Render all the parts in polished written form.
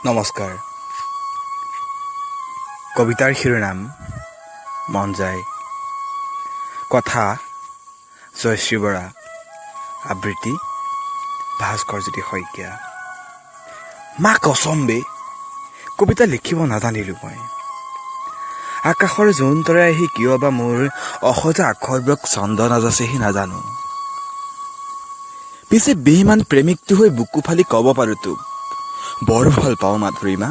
নমস্কাৰ। কবিতাৰ শিৰোনাম মন যায়। কথা জয়শ্ৰী বৰা, আবৃত্তি ভাস্কৰজ্যোতি শইকীয়া। মা কচম বে, কবিতা লিখিব নাজানিলোঁ মই। আকাশৰ জোন তৰাই আহি কিয় বা মোৰ অসজা আখৰবোৰক ছন্দ নাযাচেহি নাজানো। পিছে বেইমান প্ৰেমিকটো হৈ বুকু ফালি ক'ব পাৰো তোক, বৰ ভাল পাওঁ মাধুৰীমা।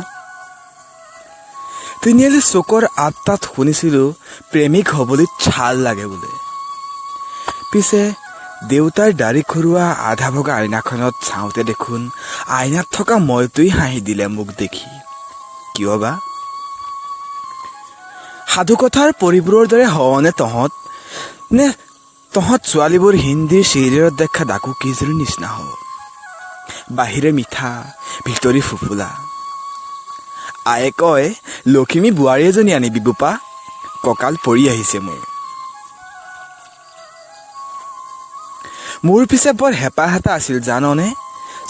তিনিআলি চুকৰ আঠটাত শুনিছিলোঁ প্ৰেমিক হ'বলৈ ছাল লাগে বোলে। পিছে দেউতাৰ দাড়ি খৰুৱা আধা ভগা আইনাখনত চাওঁতে দেখোন আইনাত থকা মইটোই হাঁহি দিলে মোক দেখি, কিয় বা? সাধুকথাৰ পৰিবোৰৰ দৰে হৱনে তহঁত, নে তহঁত ছোৱালীবোৰ হিন্দীৰ চিৰিয়েলত দেখা ডাকু কেইজনীৰ নিচিনা হ? বাহিৰে মিঠা ভিতৰি ফুফুলা। আয়ে কয় লখিমী বোৱাৰী এজনী আনিবি বোপা, কঁকাল পৰি আহিছে মোৰ পিছে বৰ হেঁপাহ এটা আছিল জাননে,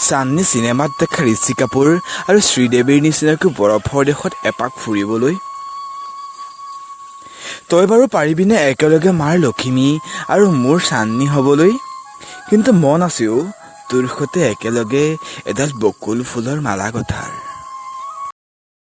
চান্দনী চিনেমাত দেখা ঋষি কাপুৰ আৰু শ্ৰীদেৱীৰ নিচিনাকৈ বৰফৰ দেশত এপাক ফুৰিবলৈ। তই বাৰু পাৰিবিনে একেলগে মাৰ লখিমী আৰু মোৰ চান্দনী হবলৈ? কিন্তু মন আছেও তোৰ সৈতে একেলগে এডাল বকুল ফুলৰ মালা গঁঠাৰ।